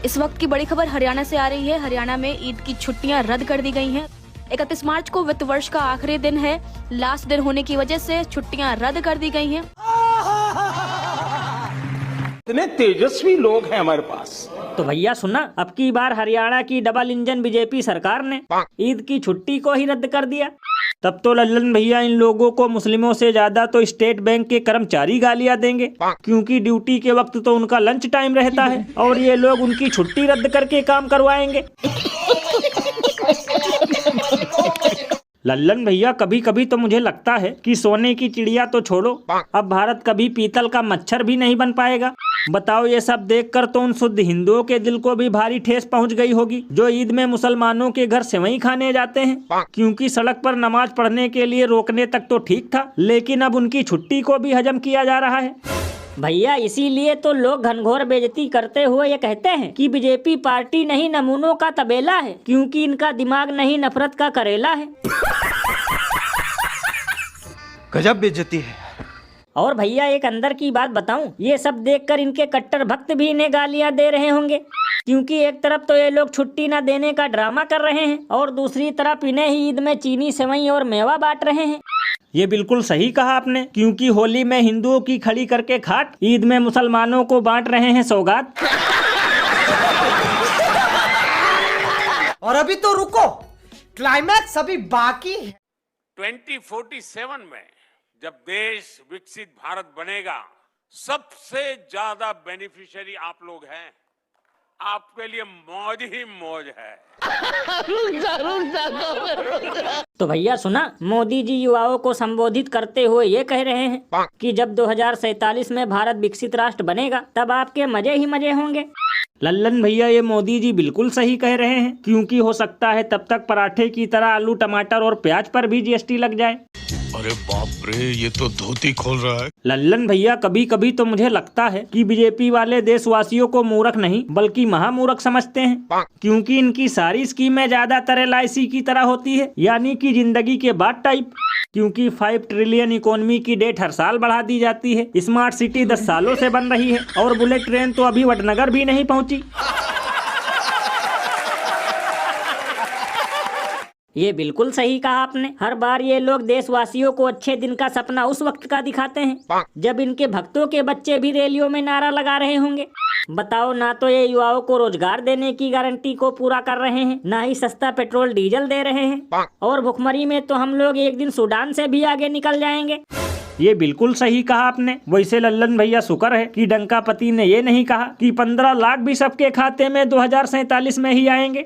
इस वक्त की बड़ी खबर हरियाणा से आ रही है। हरियाणा में ईद की छुट्टियां रद्द कर दी गई हैं। 31 मार्च को वित्त वर्ष का आखिरी दिन है। लास्ट दिन होने की वजह से छुट्टियां रद्द कर दी गई हैं। इतने तेजस्वी लोग हैं हमारे पास। तो भैया सुना, अब की बार हरियाणा की डबल इंजन बीजेपी सरकार ने ईद की छुट्टी को ही रद्द कर दिया। तब तो लल्लन भैया इन लोगों को मुस्लिमों से ज्यादा तो स्टेट बैंक के कर्मचारी गालियां देंगे, क्योंकि ड्यूटी के वक्त तो उनका लंच टाइम रहता है और ये लोग उनकी छुट्टी रद्द करके काम करवाएंगे। लल्लन भैया, कभी कभी तो मुझे लगता है कि सोने की चिड़िया तो छोड़ो, अब भारत कभी पीतल का मच्छर भी नहीं बन पाएगा। बताओ, ये सब देखकर तो उन शुद्ध हिंदुओं के दिल को भी भारी ठेस पहुंच गई होगी, जो ईद में मुसलमानों के घर सेवई खाने जाते हैं। क्योंकि सड़क पर नमाज पढ़ने के लिए रोकने तक तो ठीक था, लेकिन अब उनकी छुट्टी को भी हजम किया जा रहा है। भैया, इसीलिए तो लोग घनघोर बेइज्जती करते हुए ये कहते हैं कि बीजेपी पार्टी नहीं नमूनों का तबेला है, क्योंकि इनका दिमाग नहीं नफरत का करेला है। गजब बेइज्जती है। और भैया, एक अंदर की बात बताऊं, ये सब देखकर इनके कट्टर भक्त भी इन्हें गालियां दे रहे होंगे, क्योंकि एक तरफ तो ये लोग छुट्टी न देने का ड्रामा कर रहे हैं और दूसरी तरफ इन्हें ही ईद में चीनी सेवई और मेवा बांट रहे हैं। ये बिल्कुल सही कहा आपने, क्योंकि होली में हिंदुओं की खड़ी करके खाट, ईद में मुसलमानों को बांट रहे हैं सौगात। और अभी तो रुको, क्लाइमैक्स अभी बाकी है। 2047 में जब देश विकसित भारत बनेगा, सबसे ज्यादा बेनिफिशियरी आप लोग हैं। आपके लिए मौज ही मौज है। तो भैया सुना, मोदी जी युवाओं को संबोधित करते हुए ये कह रहे हैं कि जब 2047 में भारत विकसित राष्ट्र बनेगा, तब आपके मजे ही मजे होंगे। लल्लन भैया, ये मोदी जी बिल्कुल सही कह रहे हैं, क्योंकि हो सकता है तब तक पराठे की तरह आलू, टमाटर और प्याज पर भी जीएसटी लग जाए। अरे बाप रे, ये तो धोती खोल रहा है। लल्लन भैया, कभी कभी तो मुझे लगता है कि बीजेपी वाले देशवासियों को मूर्ख नहीं बल्कि महामूर्ख समझते हैं, क्योंकि इनकी सारी स्कीमें ज्यादातर LIC की तरह होती है, यानी कि जिंदगी के बाद टाइप। क्योंकि 5 ट्रिलियन इकोनॉमी की डेट हर साल बढ़ा दी जाती है, स्मार्ट सिटी 10 सालों से बन रही है और बुलेट ट्रेन तो अभी वडनगर भी नहीं पहुंची। ये बिल्कुल सही कहा आपने। हर बार ये लोग देशवासियों को अच्छे दिन का सपना उस वक्त का दिखाते हैं जब इनके भक्तों के बच्चे भी रैलियों में नारा लगा रहे होंगे। बताओ, ना तो ये युवाओं को रोजगार देने की गारंटी को पूरा कर रहे हैं, ना ही सस्ता पेट्रोल डीजल दे रहे हैं, और भुखमरी में तो हम लोग एक दिन सूडान से भी आगे निकल जाएंगे। ये बिल्कुल सही कहा आपने। वैसे लल्लन भैया, शुक्र है कि डंकापति ने ये नहीं कहा कि 15 लाख भी सबके खाते में 2047 में ही आएंगे।